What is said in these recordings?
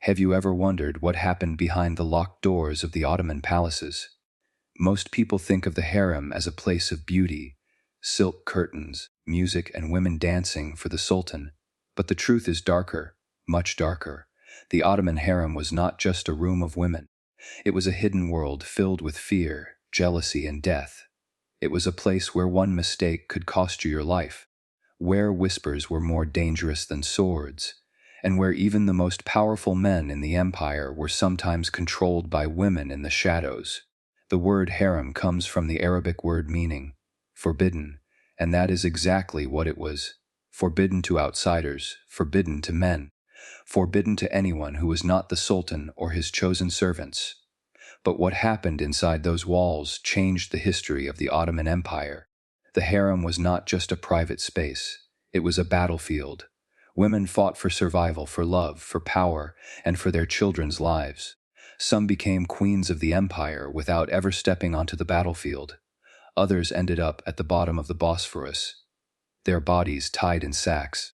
Have you ever wondered what happened behind the locked doors of the Ottoman palaces? Most people think of the harem as a place of beauty, silk curtains, music, and women dancing for the sultan. But the truth is darker, much darker. The Ottoman harem was not just a room of women. It was a hidden world filled with fear, jealousy, and death. It was a place where one mistake could cost you your life, where whispers were more dangerous than swords, and where even the most powerful men in the empire were sometimes controlled by women in the shadows. The word harem comes from the Arabic word meaning forbidden, and that is exactly what it was. Forbidden to outsiders, forbidden to men, forbidden to anyone who was not the sultan or his chosen servants. But what happened inside those walls changed the history of the Ottoman Empire. The harem was not just a private space, it was a battlefield. Women fought for survival, for love, for power, and for their children's lives. Some became queens of the empire without ever stepping onto the battlefield. Others ended up at the bottom of the Bosphorus, their bodies tied in sacks,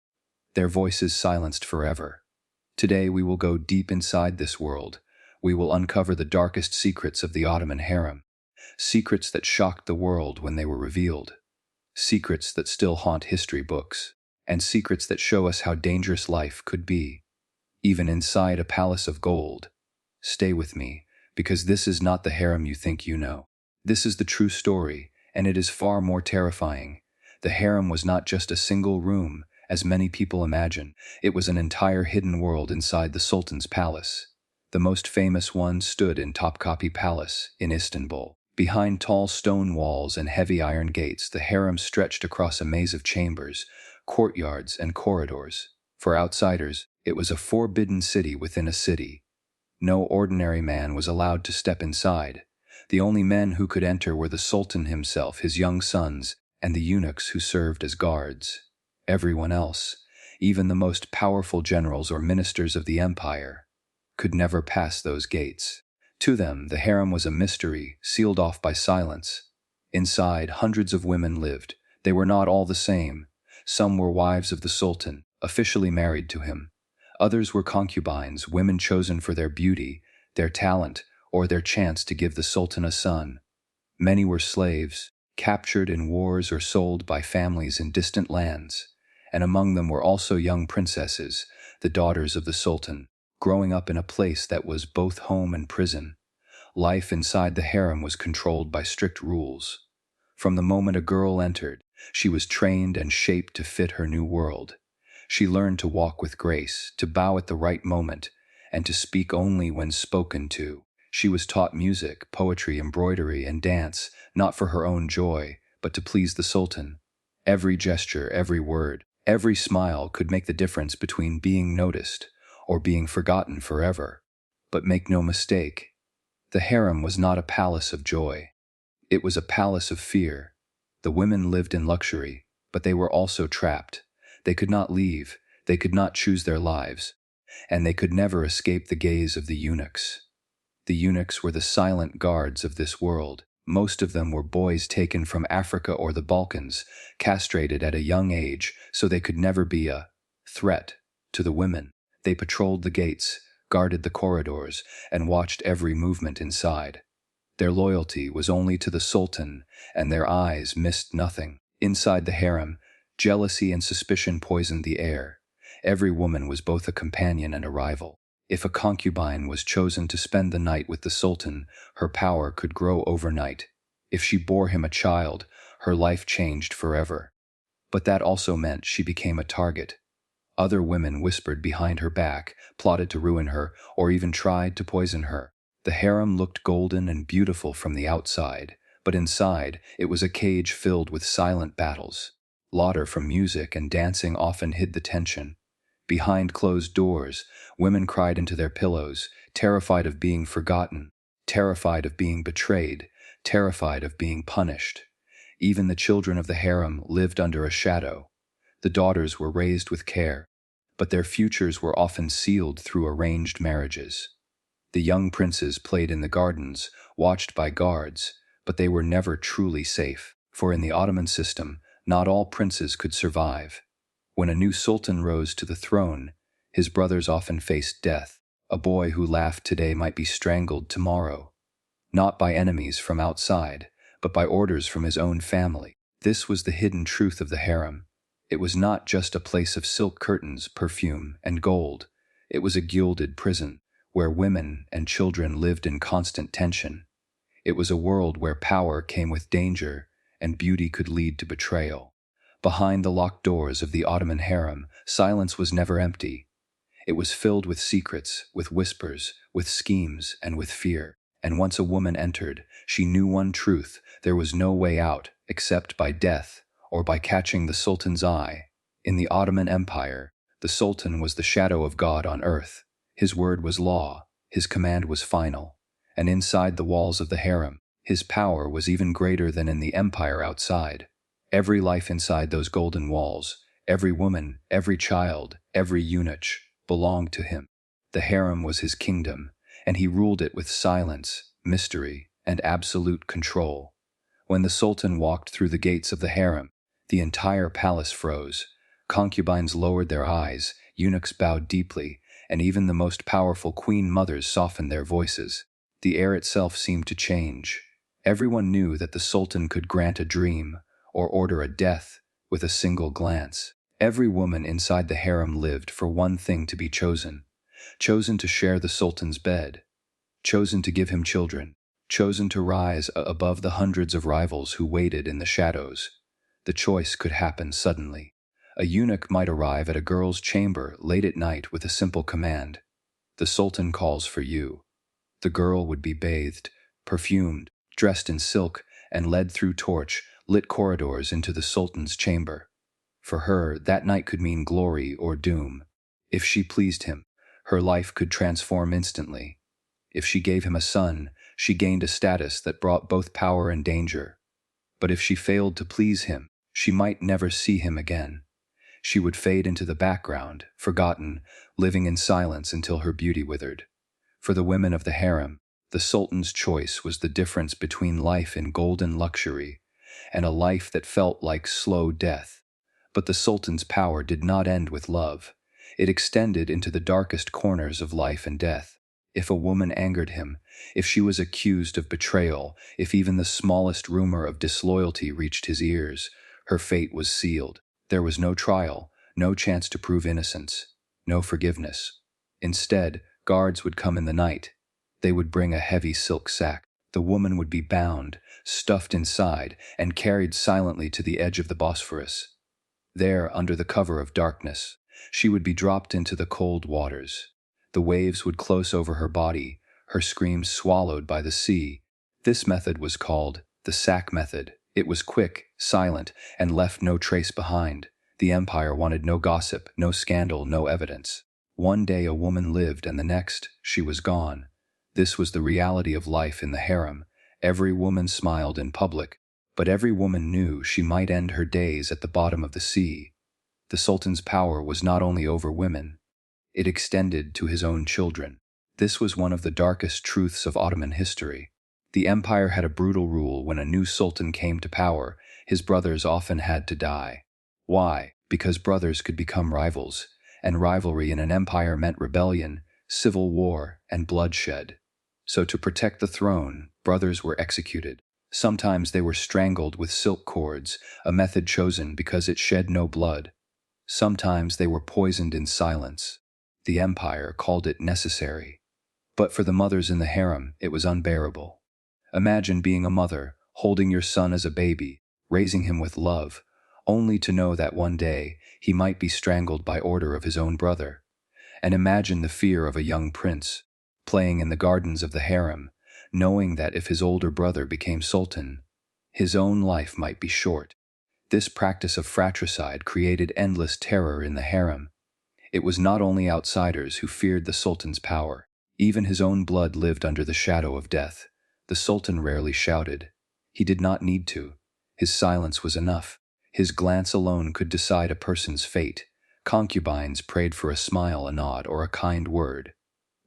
their voices silenced forever. Today we will go deep inside this world. We will uncover the darkest secrets of the Ottoman harem, secrets that shocked the world when they were revealed, secrets that still haunt history books, and secrets that show us how dangerous life could be, even inside a palace of gold. Stay with me, because this is not the harem you think you know. This is the true story, and it is far more terrifying. The harem was not just a single room, as many people imagine. It was an entire hidden world inside the Sultan's palace. The most famous one stood in Topkapi Palace in Istanbul. Behind tall stone walls and heavy iron gates, the harem stretched across a maze of chambers, courtyards, and corridors. For outsiders, it was a forbidden city within a city. No ordinary man was allowed to step inside. The only men who could enter were the Sultan himself, his young sons, and the eunuchs who served as guards. Everyone else, even the most powerful generals or ministers of the empire, could never pass those gates. To them, the harem was a mystery, sealed off by silence. Inside, hundreds of women lived. They were not all the same. Some were wives of the Sultan, officially married to him. Others were concubines, women chosen for their beauty, their talent, or their chance to give the Sultan a son. Many were slaves, captured in wars or sold by families in distant lands. And among them were also young princesses, the daughters of the Sultan, growing up in a place that was both home and prison. Life inside the harem was controlled by strict rules. From the moment a girl entered, she was trained and shaped to fit her new world. She learned to walk with grace, to bow at the right moment, and to speak only when spoken to. She was taught music, poetry, embroidery, and dance, not for her own joy, but to please the Sultan. Every gesture, every word, every smile could make the difference between being noticed or being forgotten forever. But make no mistake, the harem was not a palace of joy. It was a palace of fear. The women lived in luxury, but they were also trapped. They could not leave, they could not choose their lives, and they could never escape the gaze of the eunuchs. The eunuchs were the silent guards of this world. Most of them were boys taken from Africa or the Balkans, castrated at a young age so they could never be a threat to the women. They patrolled the gates, guarded the corridors, and watched every movement inside. Their loyalty was only to the Sultan, and their eyes missed nothing. Inside the harem, jealousy and suspicion poisoned the air. Every woman was both a companion and a rival. If a concubine was chosen to spend the night with the Sultan, her power could grow overnight. If she bore him a child, her life changed forever. But that also meant she became a target. Other women whispered behind her back, plotted to ruin her, or even tried to poison her. The harem looked golden and beautiful from the outside, but inside it was a cage filled with silent battles. Laughter from music and dancing often hid the tension. Behind closed doors, women cried into their pillows, terrified of being forgotten, terrified of being betrayed, terrified of being punished. Even the children of the harem lived under a shadow. The daughters were raised with care, but their futures were often sealed through arranged marriages. The young princes played in the gardens, watched by guards, but they were never truly safe, for in the Ottoman system, not all princes could survive. When a new sultan rose to the throne, his brothers often faced death. A boy who laughed today might be strangled tomorrow, not by enemies from outside, but by orders from his own family. This was the hidden truth of the harem. It was not just a place of silk curtains, perfume, and gold. It was a gilded prison, where women and children lived in constant tension. It was a world where power came with danger, and beauty could lead to betrayal. Behind the locked doors of the Ottoman harem, silence was never empty. It was filled with secrets, with whispers, with schemes, and with fear. And once a woman entered, she knew one truth: there was no way out except by death or by catching the Sultan's eye. In the Ottoman Empire, the Sultan was the shadow of God on earth. His word was law, his command was final. And inside the walls of the harem, his power was even greater than in the empire outside. Every life inside those golden walls, every woman, every child, every eunuch, belonged to him. The harem was his kingdom, and he ruled it with silence, mystery, and absolute control. When the Sultan walked through the gates of the harem, the entire palace froze. Concubines lowered their eyes, eunuchs bowed deeply, and even the most powerful queen mothers softened their voices. The air itself seemed to change. Everyone knew that the Sultan could grant a dream or order a death with a single glance. Every woman inside the harem lived for one thing: to be chosen. Chosen to share the Sultan's bed. Chosen to give him children. Chosen to rise above the hundreds of rivals who waited in the shadows. The choice could happen suddenly. A eunuch might arrive at a girl's chamber late at night with a simple command: "The Sultan calls for you." The girl would be bathed, perfumed, dressed in silk, and led through torch-lit corridors into the Sultan's chamber. For her, that night could mean glory or doom. If she pleased him, her life could transform instantly. If she gave him a son, she gained a status that brought both power and danger. But if she failed to please him, she might never see him again. She would fade into the background, forgotten, living in silence until her beauty withered. For the women of the harem, the Sultan's choice was the difference between life in golden luxury and a life that felt like slow death. But the Sultan's power did not end with love. It extended into the darkest corners of life and death. If a woman angered him, if she was accused of betrayal, if even the smallest rumor of disloyalty reached his ears, her fate was sealed. There was no trial, no chance to prove innocence, no forgiveness. Instead, guards would come in the night. They would bring a heavy silk sack. The woman would be bound, stuffed inside, and carried silently to the edge of the Bosphorus. There, under the cover of darkness, she would be dropped into the cold waters. The waves would close over her body, her screams swallowed by the sea. This method was called the sack method. It was quick, silent, and left no trace behind. The empire wanted no gossip, no scandal, no evidence. One day a woman lived, and the next, she was gone. This was the reality of life in the harem. Every woman smiled in public, but every woman knew she might end her days at the bottom of the sea. The Sultan's power was not only over women, it extended to his own children. This was one of the darkest truths of Ottoman history. The empire had a brutal rule: when a new sultan came to power, his brothers often had to die. Why? Because brothers could become rivals, and rivalry in an empire meant rebellion, civil war, and bloodshed. So to protect the throne, brothers were executed. Sometimes they were strangled with silk cords, a method chosen because it shed no blood. Sometimes they were poisoned in silence. The empire called it necessary. But for the mothers in the harem, it was unbearable. Imagine being a mother, holding your son as a baby, raising him with love, only to know that one day he might be strangled by order of his own brother. And imagine the fear of a young prince, playing in the gardens of the harem, knowing that if his older brother became sultan, his own life might be short. This practice of fratricide created endless terror in the harem. It was not only outsiders who feared the sultan's power. Even his own blood lived under the shadow of death. The sultan rarely shouted. He did not need to. His silence was enough. His glance alone could decide a person's fate. Concubines prayed for a smile, a nod, or a kind word.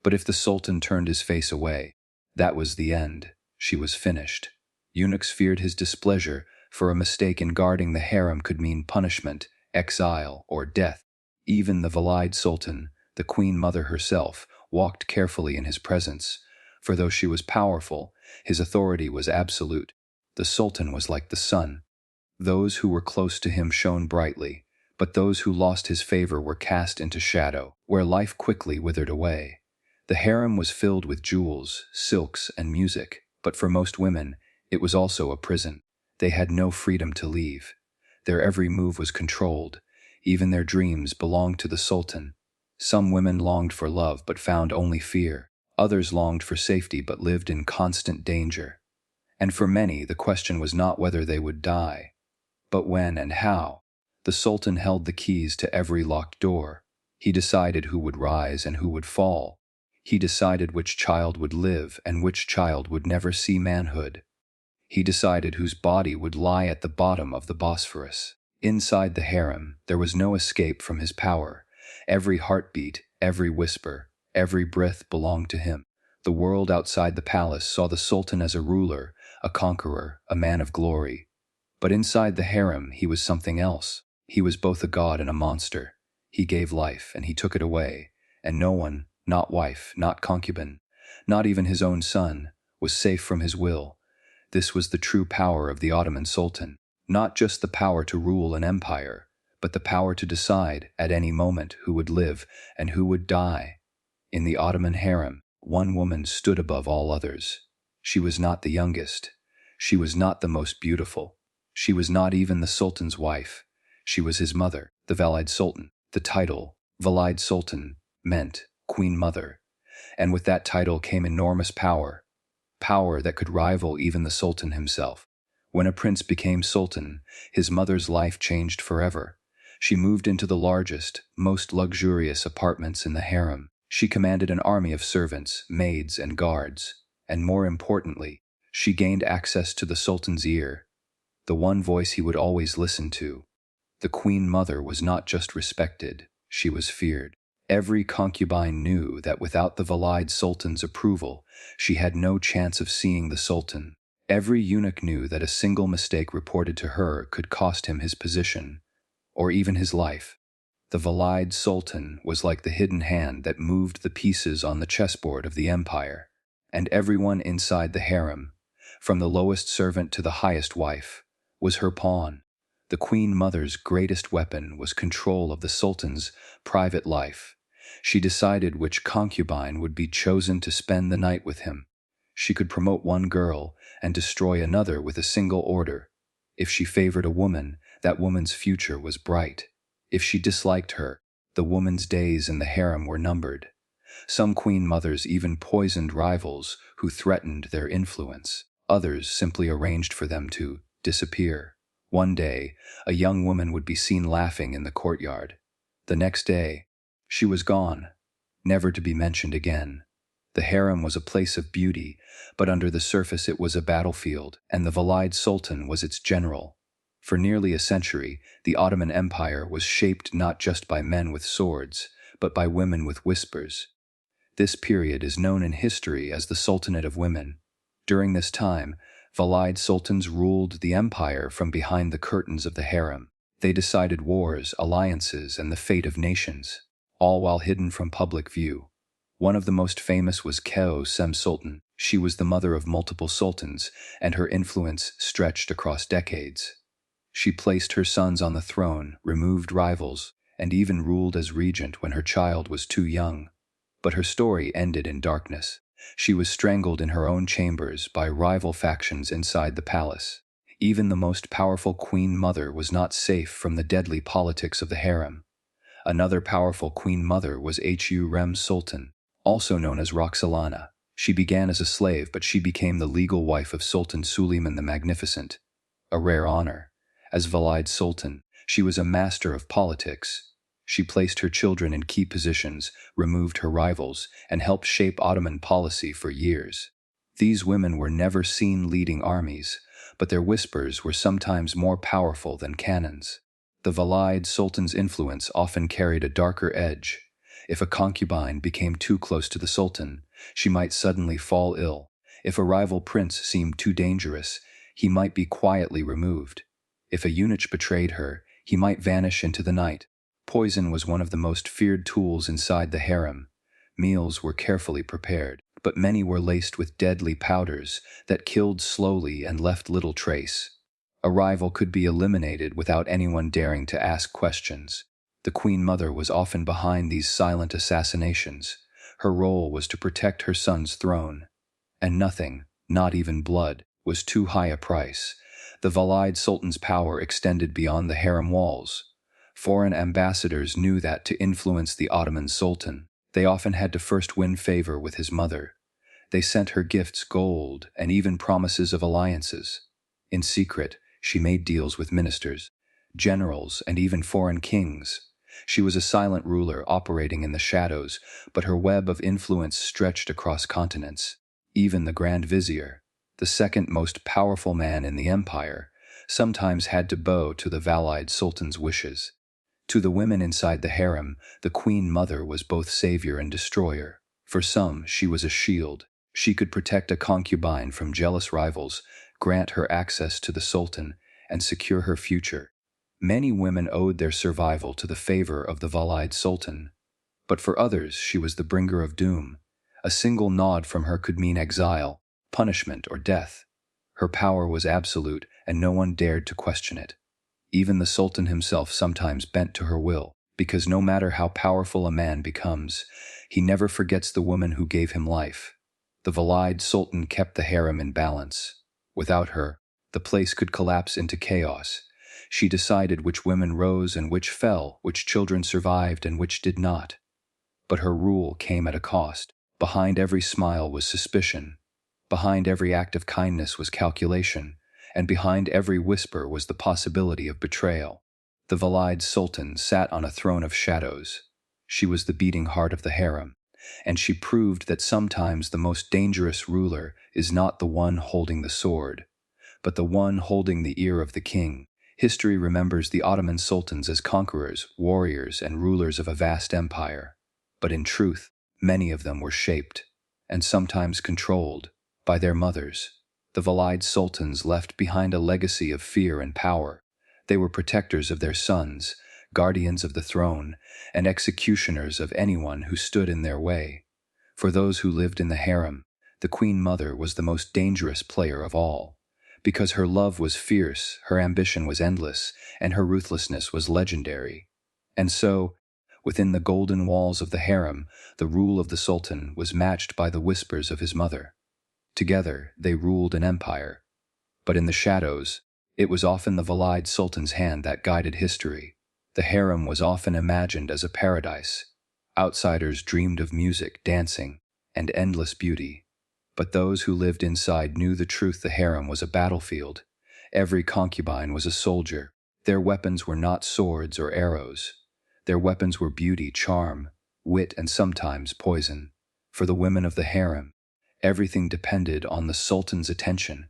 But if the sultan turned his face away, that was the end. She was finished. Eunuchs feared his displeasure, for a mistake in guarding the harem could mean punishment, exile, or death. Even the Valide Sultan, the queen mother herself, walked carefully in his presence, for though she was powerful, his authority was absolute. The Sultan was like the sun. Those who were close to him shone brightly, but those who lost his favor were cast into shadow, where life quickly withered away. The harem was filled with jewels, silks, and music, but for most women, it was also a prison. They had no freedom to leave. Their every move was controlled. Even their dreams belonged to the Sultan. Some women longed for love but found only fear. Others longed for safety but lived in constant danger. And for many, the question was not whether they would die, but when and how. The Sultan held the keys to every locked door. He decided who would rise and who would fall. He decided which child would live and which child would never see manhood. He decided whose body would lie at the bottom of the Bosphorus. Inside the harem, there was no escape from his power. Every heartbeat, every whisper, every breath belonged to him. The world outside the palace saw the Sultan as a ruler, a conqueror, a man of glory. But inside the harem, he was something else. He was both a god and a monster. He gave life, and he took it away, and no one, not wife, not concubine, not even his own son, was safe from his will. This was the true power of the Ottoman Sultan, not just the power to rule an empire, but the power to decide at any moment who would live and who would die. In the Ottoman harem, one woman stood above all others. She was not the youngest. She was not the most beautiful. She was not even the Sultan's wife. She was his mother, the Valide Sultan. The title, Valide Sultan, meant Queen Mother, and with that title came enormous power, power that could rival even the Sultan himself. When a prince became Sultan, his mother's life changed forever. She moved into the largest, most luxurious apartments in the harem. She commanded an army of servants, maids, and guards, and more importantly, she gained access to the Sultan's ear, the one voice he would always listen to. The Queen Mother was not just respected, she was feared. Every concubine knew that without the Valide Sultan's approval, she had no chance of seeing the Sultan. Every eunuch knew that a single mistake reported to her could cost him his position, or even his life. The Valide Sultan was like the hidden hand that moved the pieces on the chessboard of the empire, and everyone inside the harem, from the lowest servant to the highest wife, was her pawn. The Queen Mother's greatest weapon was control of the Sultan's private life. She decided which concubine would be chosen to spend the night with him. She could promote one girl and destroy another with a single order. If she favored a woman, that woman's future was bright. If she disliked her, the woman's days in the harem were numbered. Some queen mothers even poisoned rivals who threatened their influence. Others simply arranged for them to disappear. One day, a young woman would be seen laughing in the courtyard. The next day, she was gone, never to be mentioned again. The harem was a place of beauty, but under the surface it was a battlefield, and the Valide Sultan was its general. For nearly a century, the Ottoman Empire was shaped not just by men with swords, but by women with whispers. This period is known in history as the Sultanate of Women. During this time, Valide Sultans ruled the empire from behind the curtains of the harem. They decided wars, alliances, and the fate of nations, all while hidden from public view. One of the most famous was Keo Sem Sultan. She was the mother of multiple sultans, and her influence stretched across decades. She placed her sons on the throne, removed rivals, and even ruled as regent when her child was too young. But her story ended in darkness. She was strangled in her own chambers by rival factions inside the palace. Even the most powerful queen mother was not safe from the deadly politics of the harem. Another powerful queen mother was Hurrem Sultan, also known as Roxolana. She began as a slave, but she became the legal wife of Sultan Suleiman the Magnificent, a rare honor. As Valide Sultan, she was a master of politics. She placed her children in key positions, removed her rivals, and helped shape Ottoman policy for years. These women were never seen leading armies, but their whispers were sometimes more powerful than cannons. The Valide Sultan's influence often carried a darker edge. If a concubine became too close to the Sultan, she might suddenly fall ill. If a rival prince seemed too dangerous, he might be quietly removed. If a eunuch betrayed her, he might vanish into the night. Poison was one of the most feared tools inside the harem. Meals were carefully prepared, but many were laced with deadly powders that killed slowly and left little trace. A rival could be eliminated without anyone daring to ask questions. The Queen Mother was often behind these silent assassinations. Her role was to protect her son's throne. And nothing, not even blood, was too high a price. The Valide Sultan's power extended beyond the harem walls. Foreign ambassadors knew that to influence the Ottoman Sultan, they often had to first win favor with his mother. They sent her gifts, gold, and even promises of alliances. In secret, she made deals with ministers, generals, and even foreign kings. She was a silent ruler operating in the shadows, but her web of influence stretched across continents. Even the Grand Vizier, the second most powerful man in the empire, sometimes had to bow to the Valide Sultan's wishes. To the women inside the harem, the Queen Mother was both savior and destroyer. For some, she was a shield. She could protect a concubine from jealous rivals, grant her access to the Sultan, and secure her future. Many women owed their survival to the favor of the Valide Sultan. But for others, she was the bringer of doom. A single nod from her could mean exile, punishment, or death. Her power was absolute, and no one dared to question it. Even the Sultan himself sometimes bent to her will, because no matter how powerful a man becomes, he never forgets the woman who gave him life. The Valide Sultan kept the harem in balance. Without her, the place could collapse into chaos. She decided which women rose and which fell, which children survived and which did not. But her rule came at a cost. Behind every smile was suspicion. Behind every act of kindness was calculation. And behind every whisper was the possibility of betrayal. The Valide Sultan sat on a throne of shadows. She was the beating heart of the harem, and she proved that sometimes the most dangerous ruler is not the one holding the sword, but the one holding the ear of the king. History remembers the Ottoman sultans as conquerors, warriors, and rulers of a vast empire. But in truth, many of them were shaped, and sometimes controlled, by their mothers. The Valide sultans left behind a legacy of fear and power. They were protectors of their sons, guardians of the throne, and executioners of anyone who stood in their way. For those who lived in the harem, the Queen Mother was the most dangerous player of all. Because her love was fierce, her ambition was endless, and her ruthlessness was legendary. And so, within the golden walls of the harem, the rule of the Sultan was matched by the whispers of his mother. Together, they ruled an empire. But in the shadows, it was often the Valide Sultan's hand that guided history. The harem was often imagined as a paradise. Outsiders dreamed of music, dancing, and endless beauty. But those who lived inside knew the truth: the harem was a battlefield. Every concubine was a soldier. Their weapons were not swords or arrows. Their weapons were beauty, charm, wit, and sometimes poison. For the women of the harem, everything depended on the Sultan's attention.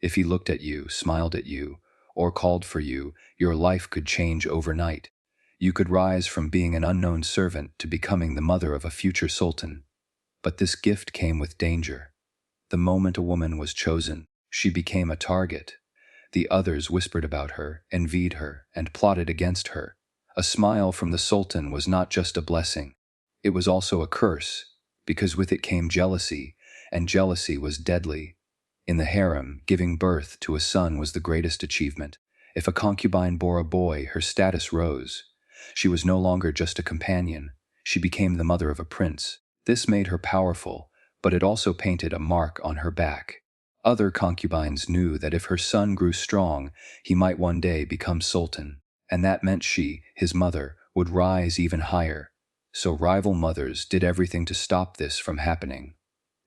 If he looked at you, smiled at you, or called for you, your life could change overnight. You could rise from being an unknown servant to becoming the mother of a future sultan. But this gift came with danger. The moment a woman was chosen, she became a target. The others whispered about her, envied her, and plotted against her. A smile from the Sultan was not just a blessing. It was also a curse, because with it came jealousy, and jealousy was deadly. In the harem, giving birth to a son was the greatest achievement. If a concubine bore a boy, her status rose. She was no longer just a companion. She became the mother of a prince. This made her powerful, but it also painted a mark on her back. Other concubines knew that if her son grew strong, he might one day become sultan, and that meant she, his mother, would rise even higher. So rival mothers did everything to stop this from happening.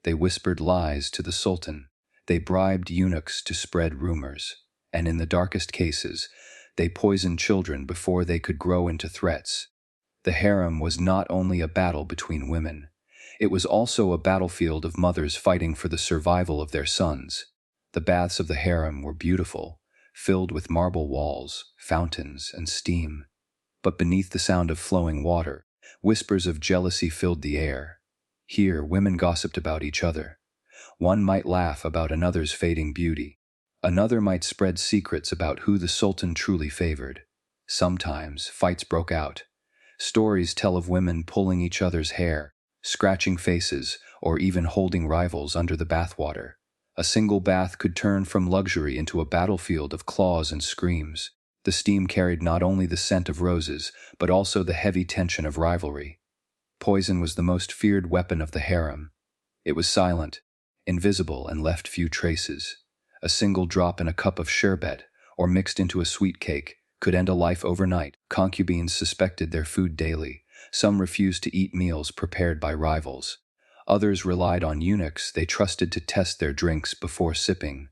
They whispered lies to the sultan. They bribed eunuchs to spread rumors, and in the darkest cases, they poisoned children before they could grow into threats. The harem was not only a battle between women. It was also a battlefield of mothers fighting for the survival of their sons. The baths of the harem were beautiful, filled with marble walls, fountains, and steam. But beneath the sound of flowing water, whispers of jealousy filled the air. Here, women gossiped about each other. One might laugh about another's fading beauty. Another might spread secrets about who the sultan truly favored. Sometimes, fights broke out. Stories tell of women pulling each other's hair. scratching faces, or even holding rivals under the bathwater. A single bath could turn from luxury into a battlefield of claws and screams. The steam carried not only the scent of roses, but also the heavy tension of rivalry. Poison was the most feared weapon of the harem. It was silent, invisible, and left few traces. A single drop in a cup of sherbet, or mixed into a sweet cake, could end a life overnight. Concubines suspected their food daily. Some refused to eat meals prepared by rivals. Others relied on eunuchs they trusted to test their drinks before sipping.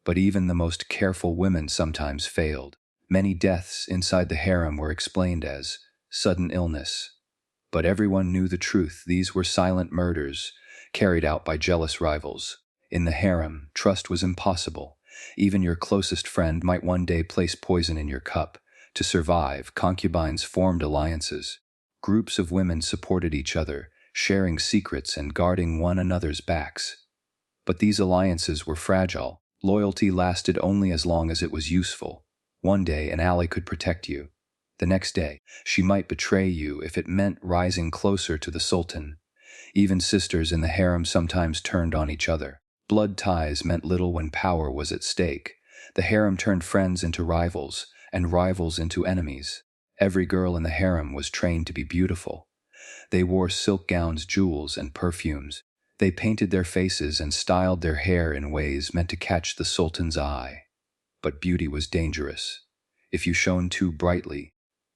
But even the most careful women sometimes failed. Many deaths inside the harem were explained as sudden illness. But everyone knew the truth. These were silent murders, carried out by jealous rivals. In the harem, trust was impossible. Even your closest friend might one day place poison in your cup. To survive, concubines formed alliances. Groups of women supported each other, sharing secrets and guarding one another's backs. But these alliances were fragile. Loyalty lasted only as long as it was useful. One day, an ally could protect you. The next day, she might betray you if it meant rising closer to the sultan. Even sisters in the harem sometimes turned on each other. Blood ties meant little when power was at stake. The harem turned friends into rivals, and rivals into enemies. Every girl in the harem was trained to be beautiful. They wore silk gowns, jewels, and perfumes. They painted their faces and styled their hair in ways meant to catch the sultan's eye. But beauty was dangerous. If you shone too brightly,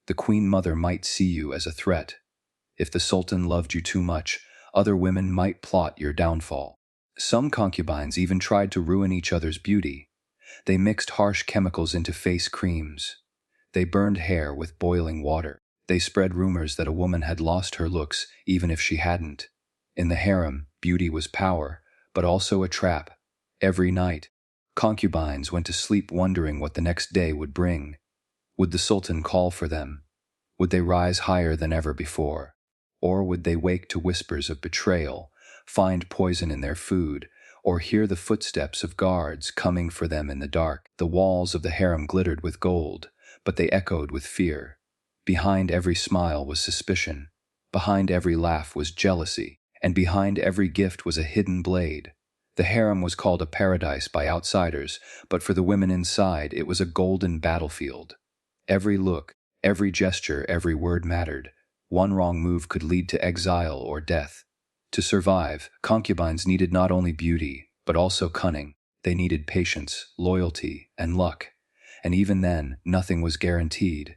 the queen mother might see you as a threat. If the sultan loved you too much, other women might plot your downfall. Some concubines even tried to ruin each other's beauty. They mixed harsh chemicals into face creams. They burned hair with boiling water. They spread rumors that a woman had lost her looks even if she hadn't. In the harem, beauty was power, but also a trap. Every night, concubines went to sleep wondering what the next day would bring. Would the sultan call for them? Would they rise higher than ever before? Or would they wake to whispers of betrayal, find poison in their food, or hear the footsteps of guards coming for them in the dark? The walls of the harem glittered with gold, but they echoed with fear. Behind every smile was suspicion. Behind every laugh was jealousy. And behind every gift was a hidden blade. The harem was called a paradise by outsiders, but for the women inside, it was a golden battlefield. Every look, every gesture, every word mattered. One wrong move could lead to exile or death. To survive, concubines needed not only beauty, but also cunning. They needed patience, loyalty, and luck. And even then, nothing was guaranteed.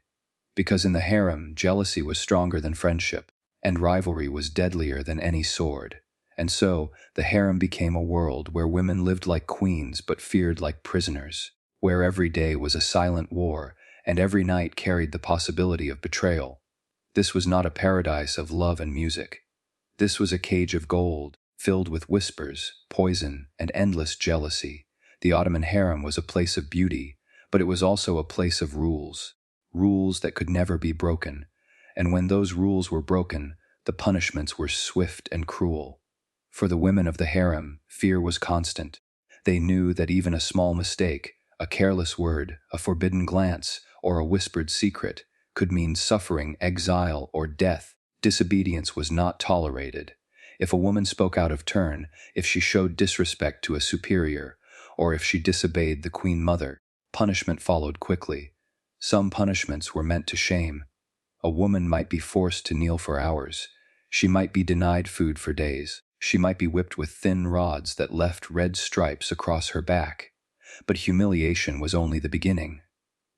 Because in the harem, jealousy was stronger than friendship, and rivalry was deadlier than any sword. And so, the harem became a world where women lived like queens but feared like prisoners, where every day was a silent war, and every night carried the possibility of betrayal. This was not a paradise of love and music. This was a cage of gold, filled with whispers, poison, and endless jealousy. The Ottoman harem was a place of beauty, but it was also a place of rules. Rules that could never be broken. And when those rules were broken, the punishments were swift and cruel. For the women of the harem, fear was constant. They knew that even a small mistake, a careless word, a forbidden glance, or a whispered secret could mean suffering, exile, or death. Disobedience was not tolerated. If a woman spoke out of turn, if she showed disrespect to a superior, or if she disobeyed the queen mother, punishment followed quickly. Some punishments were meant to shame. A woman might be forced to kneel for hours. She might be denied food for days. She might be whipped with thin rods that left red stripes across her back. But humiliation was only the beginning.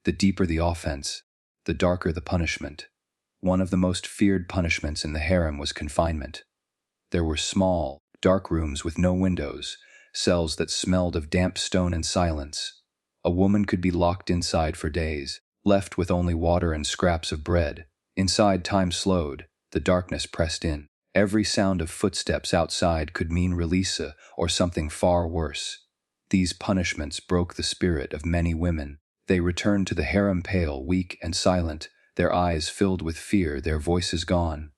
The deeper the offense, the darker the punishment. One of the most feared punishments in the harem was confinement. There were small, dark rooms with no windows, cells that smelled of damp stone and silence. A woman could be locked inside for days, left with only water and scraps of bread. Inside, time slowed, the darkness pressed in. Every sound of footsteps outside could mean release or something far worse. These punishments broke the spirit of many women. They returned to the harem pale, weak, and silent, their eyes filled with fear, their voices gone.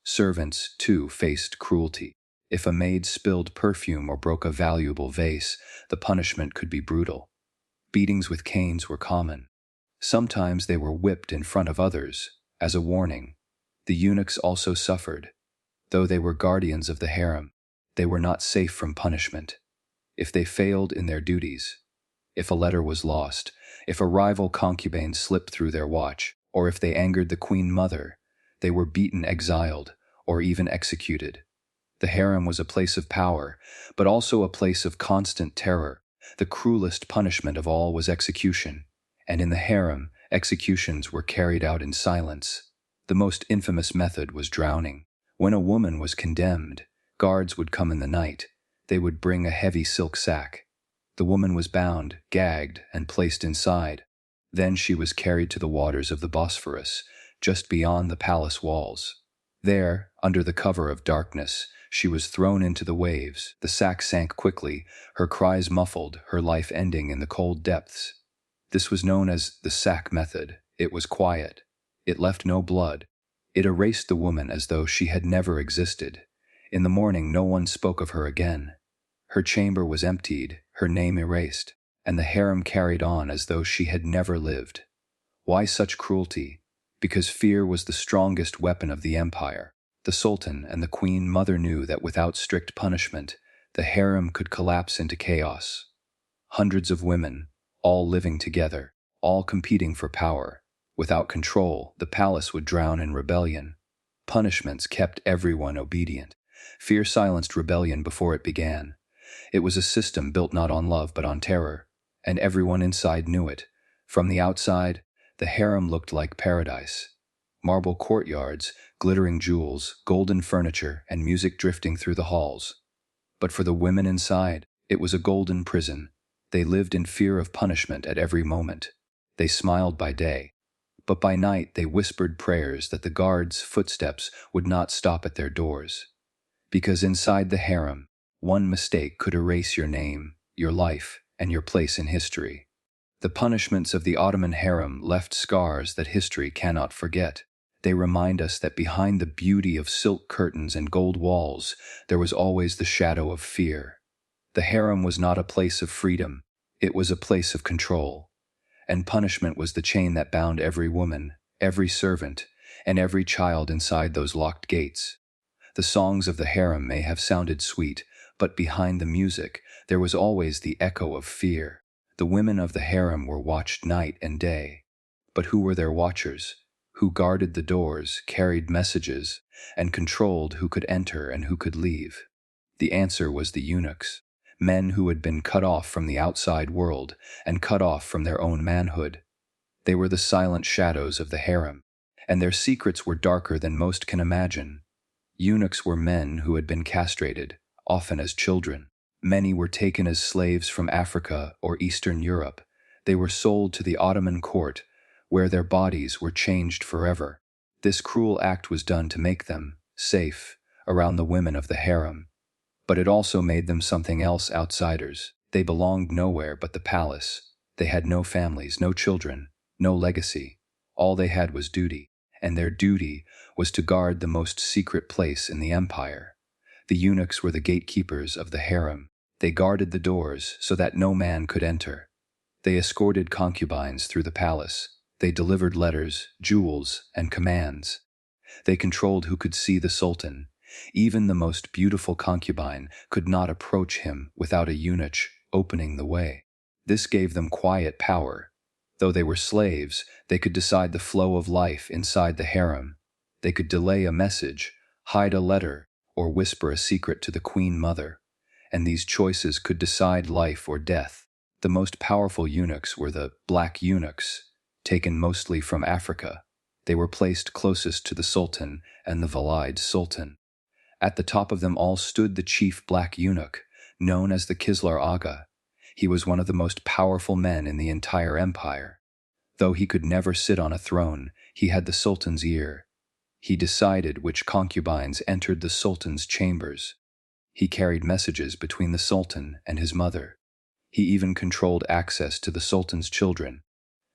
Servants, too, faced cruelty. If a maid spilled perfume or broke a valuable vase, the punishment could be brutal. Beatings with canes were common. Sometimes they were whipped in front of others, as a warning. The eunuchs also suffered. Though they were guardians of the harem, they were not safe from punishment. If they failed in their duties, if a letter was lost, if a rival concubine slipped through their watch, or if they angered the queen mother, they were beaten, exiled, or even executed. The harem was a place of power, but also a place of constant terror. The cruelest punishment of all was execution, and in the harem, executions were carried out in silence. The most infamous method was drowning. When a woman was condemned, guards would come in the night. They would bring a heavy silk sack. The woman was bound, gagged, and placed inside. Then she was carried to the waters of the Bosphorus, just beyond the palace walls. There, under the cover of darkness, she was thrown into the waves. The sack sank quickly, her cries muffled, her life ending in the cold depths. This was known as the sack method. It was quiet. It left no blood. It erased the woman as though she had never existed. In the morning, no one spoke of her again. Her chamber was emptied, her name erased, and the harem carried on as though she had never lived. Why such cruelty? Because fear was the strongest weapon of the empire. The Sultan and the Queen Mother knew that without strict punishment, the harem could collapse into chaos. Hundreds of women, all living together, all competing for power. Without control, the palace would drown in rebellion. Punishments kept everyone obedient. Fear silenced rebellion before it began. It was a system built not on love but on terror, and everyone inside knew it. From the outside, the harem looked like paradise. Marble courtyards, glittering jewels, golden furniture, and music drifting through the halls. But for the women inside, it was a golden prison. They lived in fear of punishment at every moment. They smiled by day, but by night they whispered prayers that the guards' footsteps would not stop at their doors. Because inside the harem, one mistake could erase your name, your life, and your place in history. The punishments of the Ottoman harem left scars that history cannot forget. They remind us that behind the beauty of silk curtains and gold walls, there was always the shadow of fear. The harem was not a place of freedom, it was a place of control. And punishment was the chain that bound every woman, every servant, and every child inside those locked gates. The songs of the harem may have sounded sweet, but behind the music, there was always the echo of fear. The women of the harem were watched night and day. But who were their watchers? Who guarded the doors, carried messages, and controlled who could enter and who could leave? The answer was the eunuchs, men who had been cut off from the outside world and cut off from their own manhood. They were the silent shadows of the harem, and their secrets were darker than most can imagine. Eunuchs were men who had been castrated, often as children. Many were taken as slaves from Africa or Eastern Europe. They were sold to the Ottoman court, where their bodies were changed forever. This cruel act was done to make them safe around the women of the harem. But it also made them something else, outsiders. They belonged nowhere but the palace. They had no families, no children, no legacy. All they had was duty, and their duty was to guard the most secret place in the empire. The eunuchs were the gatekeepers of the harem. They guarded the doors so that no man could enter. They escorted concubines through the palace. They delivered letters, jewels, and commands. They controlled who could see the Sultan. Even the most beautiful concubine could not approach him without a eunuch opening the way. This gave them quiet power. Though they were slaves, they could decide the flow of life inside the harem. They could delay a message, hide a letter, or whisper a secret to the Queen Mother. And these choices could decide life or death. The most powerful eunuchs were the black eunuchs, taken mostly from Africa. They were placed closest to the Sultan and the Valide Sultan. At the top of them all stood the chief black eunuch, known as the Kislar Aga. He was one of the most powerful men in the entire empire. Though he could never sit on a throne, he had the Sultan's ear. He decided which concubines entered the Sultan's chambers. He carried messages between the Sultan and his mother. He even controlled access to the Sultan's children.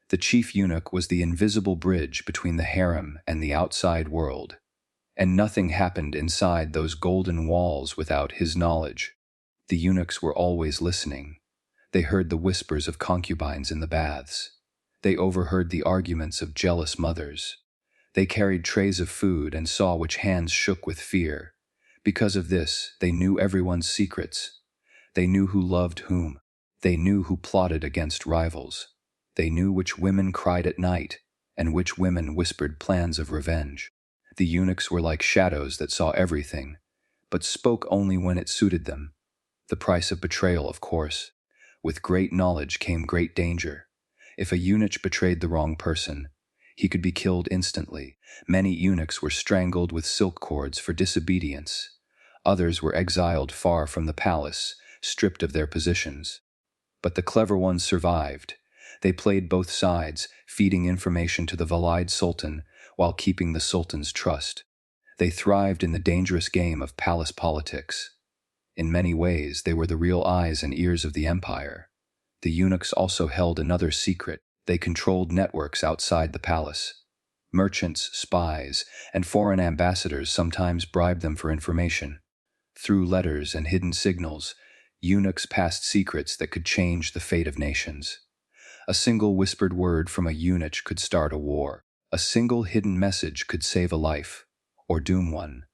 The chief eunuch was the invisible bridge between the harem and the outside world. And nothing happened inside those golden walls without his knowledge. The eunuchs were always listening. They heard the whispers of concubines in the baths. They overheard the arguments of jealous mothers. They carried trays of food and saw which hands shook with fear. Because of this, they knew everyone's secrets. They knew who loved whom. They knew who plotted against rivals. They knew which women cried at night and which women whispered plans of revenge. The eunuchs were like shadows that saw everything, but spoke only when it suited them. The price of betrayal, of course. With great knowledge came great danger. If a eunuch betrayed the wrong person, he could be killed instantly. Many eunuchs were strangled with silk cords for disobedience. Others were exiled far from the palace, stripped of their positions. But the clever ones survived. They played both sides, feeding information to the Valide Sultan while keeping the Sultan's trust. They thrived in the dangerous game of palace politics. In many ways, they were the real eyes and ears of the empire. The eunuchs also held another secret. They controlled networks outside the palace. Merchants, spies, and foreign ambassadors sometimes bribed them for information. Through letters and hidden signals, eunuchs passed secrets that could change the fate of nations. A single whispered word from a eunuch could start a war. A single hidden message could save a life, or doom one.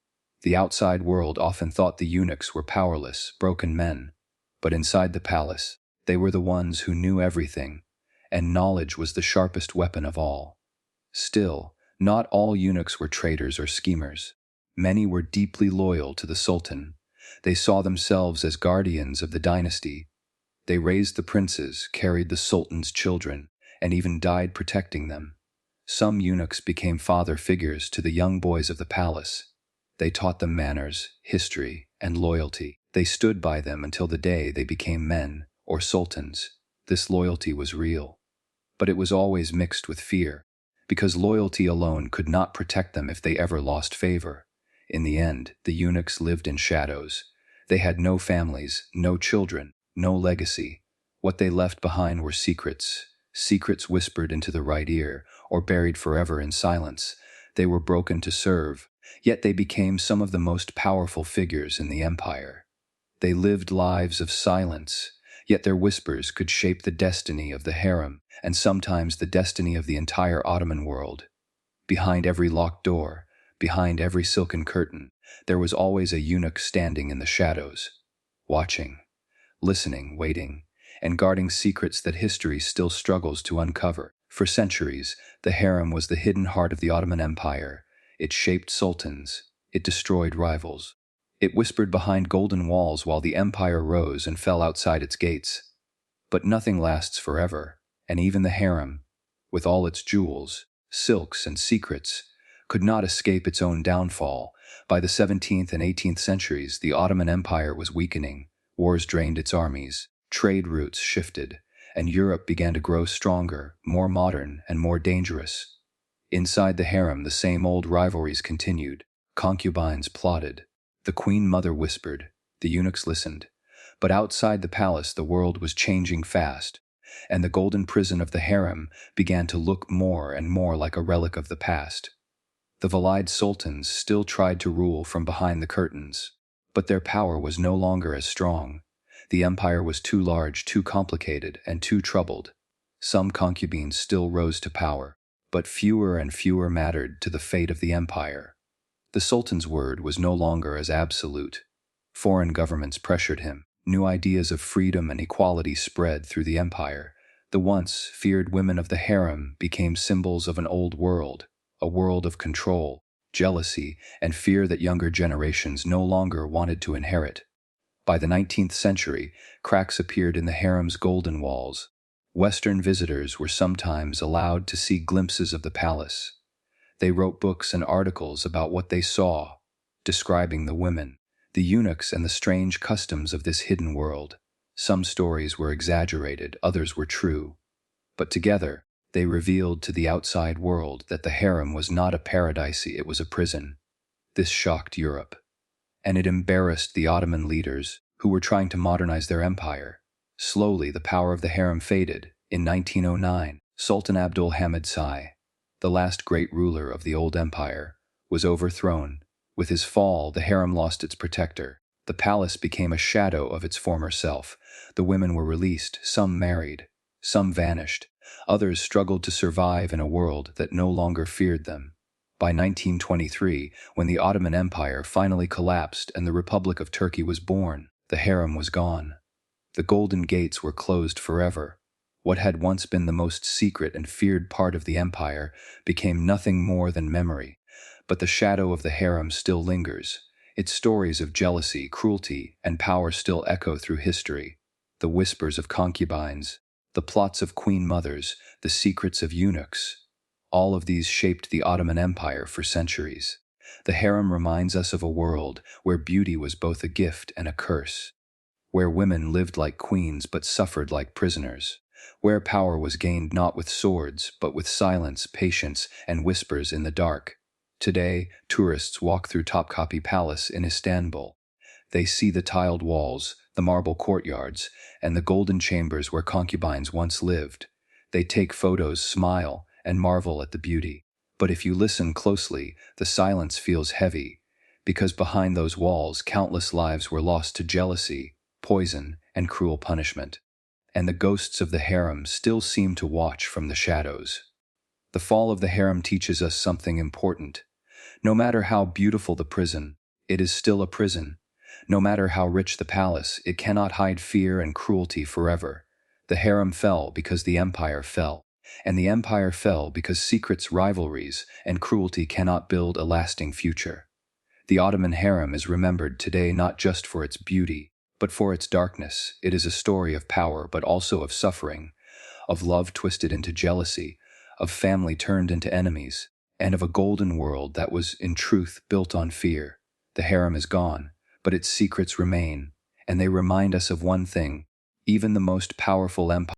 The outside world often thought the eunuchs were powerless, broken men. But inside the palace, they were the ones who knew everything, and knowledge was the sharpest weapon of all. Still, not all eunuchs were traitors or schemers. Many were deeply loyal to the Sultan. They saw themselves as guardians of the dynasty. They raised the princes, carried the Sultan's children, and even died protecting them. Some eunuchs became father figures to the young boys of the palace. They taught them manners, history, and loyalty. They stood by them until the day they became men, or sultans. This loyalty was real. But it was always mixed with fear, because loyalty alone could not protect them if they ever lost favor. In the end, the eunuchs lived in shadows. They had no families, no children, no legacy. What they left behind were secrets, secrets whispered into the right ear, or buried forever in silence. They were broken to serve, yet they became some of the most powerful figures in the empire. They lived lives of silence, yet their whispers could shape the destiny of the harem, and sometimes the destiny of the entire Ottoman world. Behind every locked door, behind every silken curtain, there was always a eunuch standing in the shadows, watching, listening, waiting, and guarding secrets that history still struggles to uncover. For centuries, the harem was the hidden heart of the Ottoman Empire. It shaped sultans. It destroyed rivals. It whispered behind golden walls while the empire rose and fell outside its gates. But nothing lasts forever, and even the harem, with all its jewels, silks, and secrets, could not escape its own downfall. By the 17th and 18th centuries, the Ottoman Empire was weakening. Wars drained its armies, trade routes shifted, and Europe began to grow stronger, more modern, and more dangerous. Inside the harem, the same old rivalries continued. Concubines plotted. The queen mother whispered. The eunuchs listened. But outside the palace, the world was changing fast, and the golden prison of the harem began to look more and more like a relic of the past. The Valide Sultans still tried to rule from behind the curtains, but their power was no longer as strong. The empire was too large, too complicated, and too troubled. Some concubines still rose to power, but fewer and fewer mattered to the fate of the empire. The Sultan's word was no longer as absolute. Foreign governments pressured him. New ideas of freedom and equality spread through the empire. The once feared women of the harem became symbols of an old world, a world of control, jealousy, and fear that younger generations no longer wanted to inherit. By the 19th century, cracks appeared in the harem's golden walls. Western visitors were sometimes allowed to see glimpses of the palace. They wrote books and articles about what they saw, describing the women, the eunuchs, and the strange customs of this hidden world. Some stories were exaggerated, others were true. But together, they revealed to the outside world that the harem was not a paradise, it was a prison. This shocked Europe, and it embarrassed the Ottoman leaders who were trying to modernize their empire. Slowly, the power of the harem faded. In 1909, Sultan Abdul Hamid II, the last great ruler of the old empire, was overthrown. With his fall, the harem lost its protector. The palace became a shadow of its former self. The women were released, some married, some vanished. Others struggled to survive in a world that no longer feared them. By 1923, when the Ottoman Empire finally collapsed and the Republic of Turkey was born, the harem was gone. The Golden Gates were closed forever. What had once been the most secret and feared part of the empire became nothing more than memory. But the shadow of the harem still lingers. Its stories of jealousy, cruelty, and power still echo through history. The whispers of concubines, the plots of queen mothers, the secrets of eunuchs. All of these shaped the Ottoman Empire for centuries. The harem reminds us of a world where beauty was both a gift and a curse, where women lived like queens but suffered like prisoners, where power was gained not with swords but with silence, patience, and whispers in the dark. Today, tourists walk through Topkapi Palace in Istanbul. They see the tiled walls, the marble courtyards, and the golden chambers where concubines once lived. They take photos, smile, and marvel at the beauty. But if you listen closely, the silence feels heavy, because behind those walls countless lives were lost to jealousy, poison, and cruel punishment. And the ghosts of the harem still seem to watch from the shadows. The fall of the harem teaches us something important. No matter how beautiful the prison, it is still a prison. No matter how rich the palace, it cannot hide fear and cruelty forever. The harem fell because the empire fell. And the empire fell because secrets, rivalries, and cruelty cannot build a lasting future. The Ottoman harem is remembered today not just for its beauty, but for its darkness. It is a story of power, but also of suffering, of love twisted into jealousy, of family turned into enemies, and of a golden world that was, in truth, built on fear. The harem is gone, but its secrets remain, and they remind us of one thing: even the most powerful empire